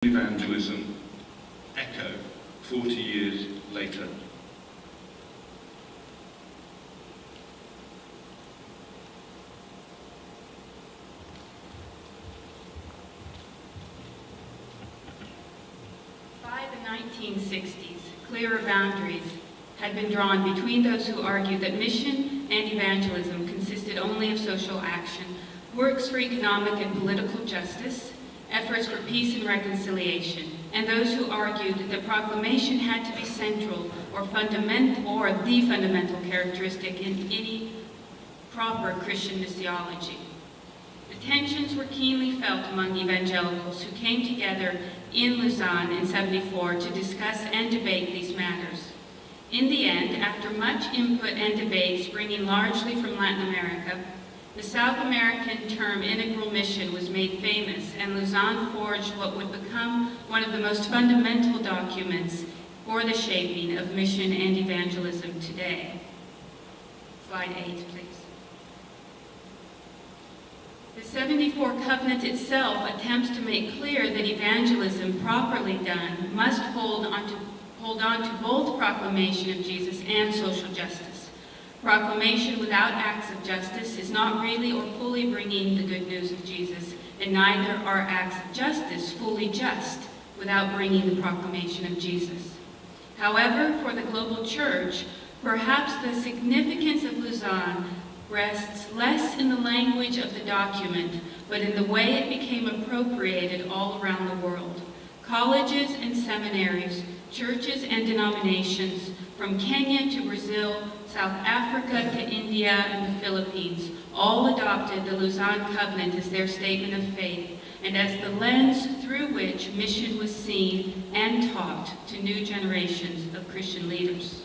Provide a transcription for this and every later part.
Evangelism echo 40 years later. By the 1960s, clearer boundaries had been drawn between those who argued that mission and evangelism consisted only of social action, works for economic and political justice, efforts for peace and reconciliation, and those who argued that proclamation had to be central or the fundamental characteristic in any proper Christian missiology. The tensions were keenly felt among evangelicals who came together in Busan in '74 to discuss and debate these matters. In the end, after much input and debate springing largely from Latin America, the South American term integral mission was made famous, and Lausanne forged what would become one of the most fundamental documents for the shaping of mission and evangelism today. Slide 8, please. The '74 Covenant itself attempts to make clear that evangelism properly done must hold on to both proclamation of Jesus and social justice. Proclamation without acts of justice is not really or fully bringing the good news of Jesus, and neither are acts of justice fully just without bringing the proclamation of Jesus. However, for the global church, perhaps the significance of Lausanne rests less in the language of the document, but in the way it became appropriated all around the world. Colleges and seminaries, churches and denominations, from Kenya to Brazil, South Africa to India and the Philippines, all adopted the Lausanne Covenant as their statement of faith and as the lens through which mission was seen and taught to new generations of Christian leaders.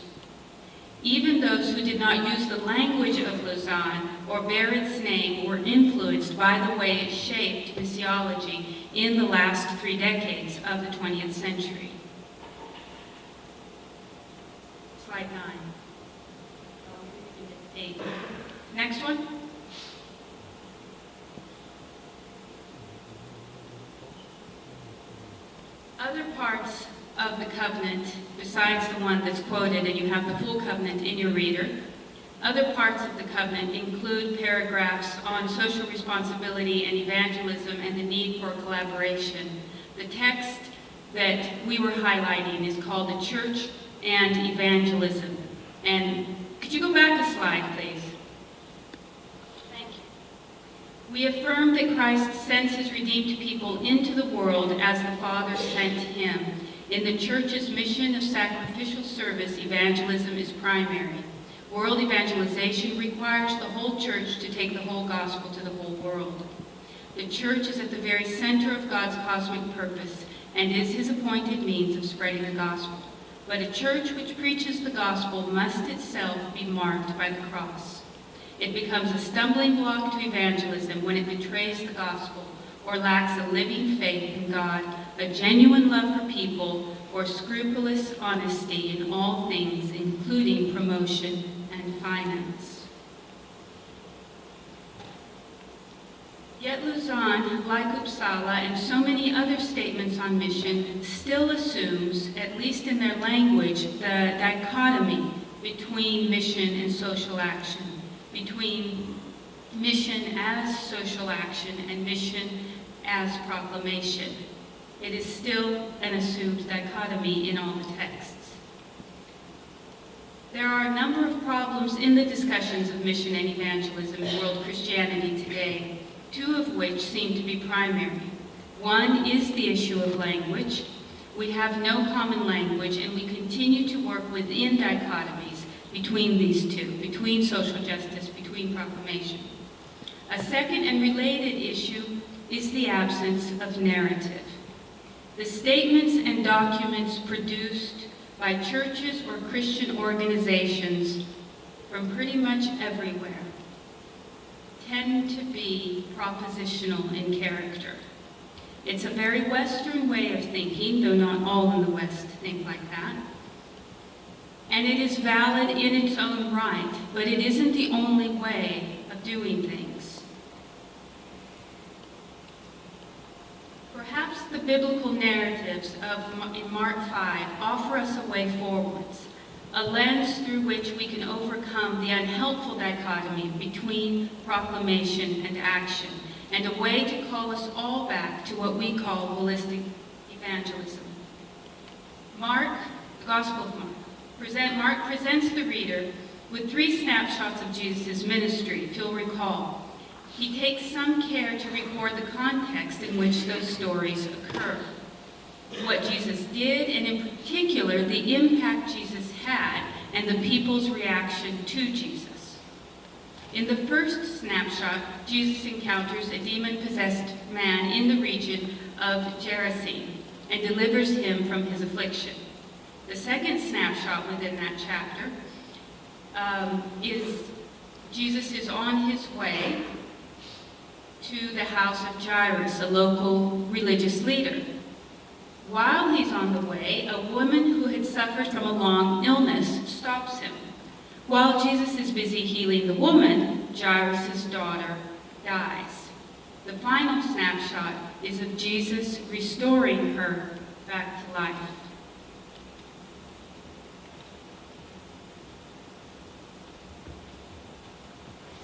Even those who did not use the language of Lausanne or bear its name were influenced by the way it shaped missiology in the last 3 decades of the 20th century. Slide 9. 8. Next one. Other parts of the covenant, besides the one that's quoted, and you have the full covenant in your reader, other parts of the covenant include paragraphs on social responsibility and evangelism and the need for collaboration. The text that we were highlighting is called The Church and Evangelism. And could you go back a slide, please? Thank you. We affirm that Christ sends his redeemed people into the world as the Father sent him. In the church's mission of sacrificial service, evangelism is primary. World evangelization requires the whole church to take the whole gospel to the whole world. The church is at the very center of God's cosmic purpose and is his appointed means of spreading the gospel. But a church which preaches the gospel must itself be marked by the cross. It becomes a stumbling block to evangelism when it betrays the gospel or lacks a living faith in God, a genuine love for people, or scrupulous honesty in all things, including promotion and finance. Yet Lausanne, like Uppsala and so many other statements on mission, still assumes, at least in their language, the dichotomy between mission and social action, between mission as social action and mission as proclamation. It is still an assumed dichotomy in all the texts. There are a number of problems in the discussions of mission and evangelism in world Christianity today, 2 of which seem to be primary. One is the issue of language. We have no common language, and we continue to work within dichotomies between these 2, between social justice, between proclamation. A second and related issue is the absence of narrative. The statements and documents produced by churches or Christian organizations from pretty much everywhere tend to be propositional in character. It's a very Western way of thinking, though not all in the West think like that. And it is valid in its own right, but it isn't the only way of doing things. perhaps the biblical narratives in Mark 5 offer us a way forwards, a lens through which we can overcome the unhelpful dichotomy between proclamation and action, and a way to call us all back to what we call holistic evangelism. Mark, the Gospel of Mark presents the reader with 3 snapshots of Jesus' ministry, if you'll recall. He takes some care to record the context in which those stories occur, what Jesus did, and in particular, the impact Jesus had and the people's reaction to Jesus. In the first snapshot, Jesus encounters a demon-possessed man in the region of Gerasene and delivers him from his affliction. The second snapshot within that chapter is Jesus is on his way to the house of Jairus, a local religious leader. While he's on the way, a woman who had suffered from a long illness stops him. While Jesus is busy healing the woman, Jairus' daughter dies. The final snapshot is of Jesus restoring her back to life.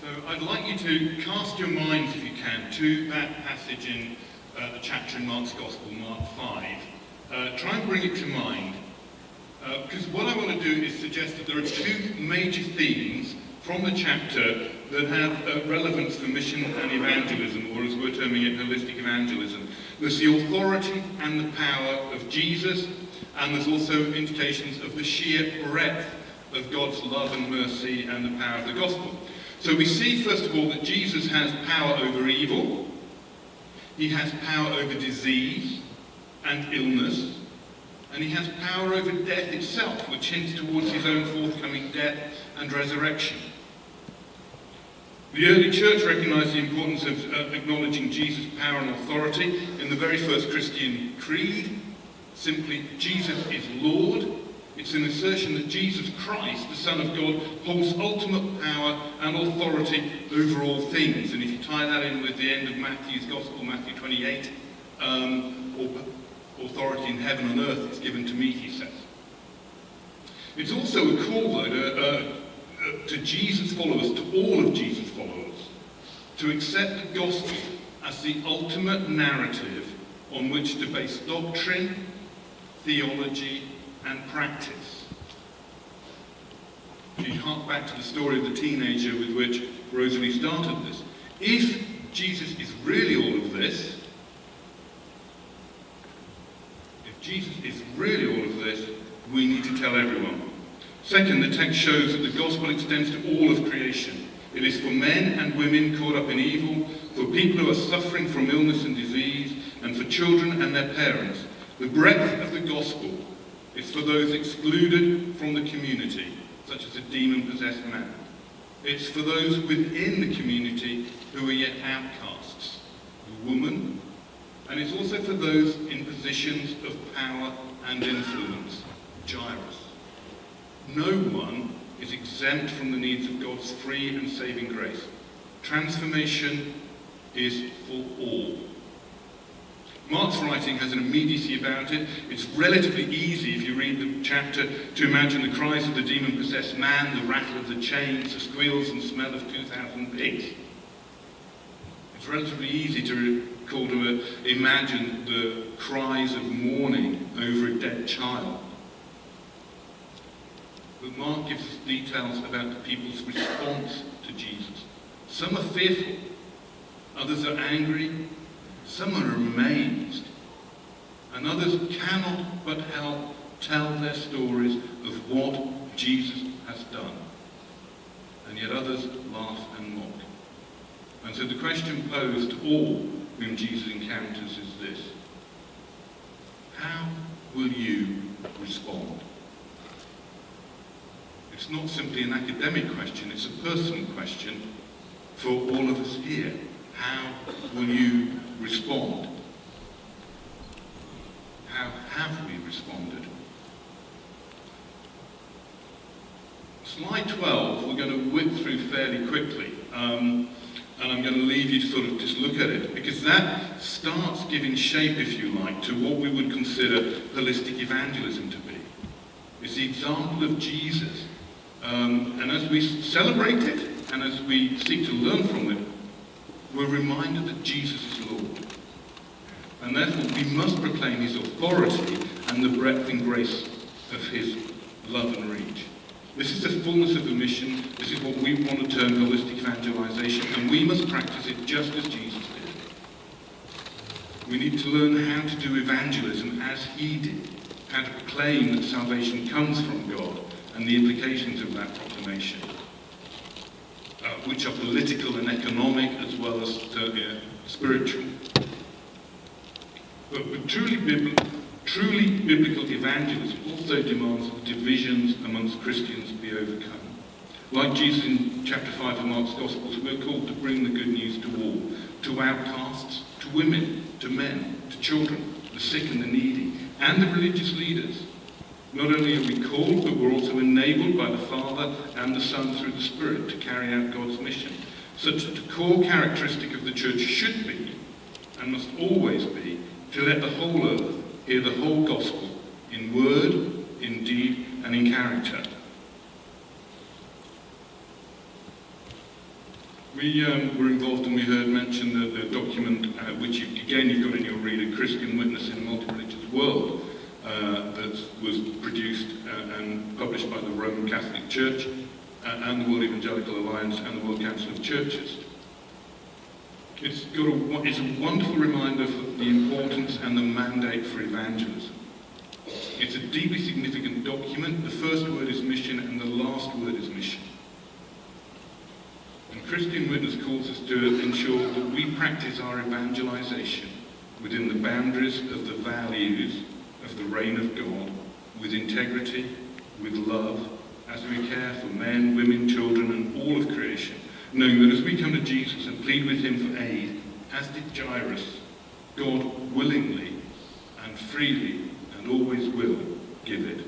So I'd like you to cast your minds, if you can, to that passage in the chapter in Mark's Gospel, Mark 5. Try and bring it to mind, because what I want to do is suggest that there are 2 major themes from the chapter that have relevance for mission and evangelism, or as we're terming it, holistic evangelism. There's the authority and the power of Jesus, and there's also indications of the sheer breadth of God's love and mercy and the power of the gospel. So we see, first of all, that Jesus has power over evil. He has power over disease and illness. And he has power over death itself, which hints towards his own forthcoming death and resurrection. The early church recognized the importance of acknowledging Jesus' power and authority in the very first Christian creed. Simply, Jesus is Lord. It's an assertion that Jesus Christ, the Son of God, holds ultimate power and authority over all things. And if you tie that in with the end of Matthew's Gospel, Matthew 28, authority in heaven and earth is given to me, he says. It's also a call, though, to Jesus' followers, to all of Jesus' followers, to accept the gospel as the ultimate narrative on which to base doctrine, theology, and practice. If you hark back to the story of the teenager with which Rosalee started this, if Jesus is really all of this, we need to tell everyone. Second, the text shows that the gospel extends to all of creation. It is for men and women caught up in evil, for people who are suffering from illness and disease, and for children and their parents. The breadth of the gospel is for those excluded from the community, such as a demon-possessed man. It's for those within the community who are yet outcasts, the woman, and it's also for those in positions of power and influence, Jairus. No one is exempt from the needs of God's free and saving grace. Transformation is for all. Mark's writing has an immediacy about it. It's relatively easy, if you read the chapter, to imagine the cries of the demon-possessed man, the rattle of the chains, the squeals and smell of 2,000 pigs. It's relatively easy to imagine the cries of mourning over a dead child. But Mark gives us details about the people's response to Jesus. Some are fearful, others are angry, some are amazed, and others cannot but help tell their stories of what Jesus has done. And yet others laugh and mock. And so the question posed to all whom Jesus encounters is this: how will you respond? It's not simply an academic question, it's a personal question for all of us here. How will you respond? How have we responded? Slide 12, we're going to whip through fairly quickly, and I'm going to leave you to sort of just look at it, because that starts giving shape, if you like, to what we would consider holistic evangelism to be. It's the example of Jesus. And as we celebrate it, and as we seek to learn from it, we're reminded that Jesus is Lord. And therefore we must proclaim his authority and the breadth and grace of his love and reach. This is the fullness of the mission. This is what we want to term holistic evangelization, and we must practice it just as Jesus did. We need to learn how to do evangelism as he did, how to proclaim that salvation comes from God and the implications of that proclamation, which are political and economic as well as spiritual. But truly biblical evangelism also demands that divisions amongst Christians be overcome. Like Jesus in chapter 5 of Mark's Gospels, we're called to bring the good news to all, to outcasts, to women, to men, to children, the sick and the needy, and the religious leaders. Not only are we called, but we're also enabled by the Father and the Son through the Spirit to carry out God's mission. Such that the core characteristic of the church should be, and must always be, to let the whole earth hear the whole gospel, in word, in deed, and in character. We were involved, and we heard mention the document, which you've got in your reader, Christian Witness in a Multi-Religious World, that was produced and published by the Roman Catholic Church and the World Evangelical Alliance and the World Council of Churches. It's a wonderful reminder of the importance and the mandate for evangelism. It's a deeply significant document. The first word is mission and the last word is mission. And Christian Witness calls us to ensure that we practice our evangelization within the boundaries of the values of the reign of God, with integrity, with love, as we care for men, women, children, and all of creation, knowing that as we come to Jesus and plead with him for aid, as did Jairus, God willingly and freely and always will give it.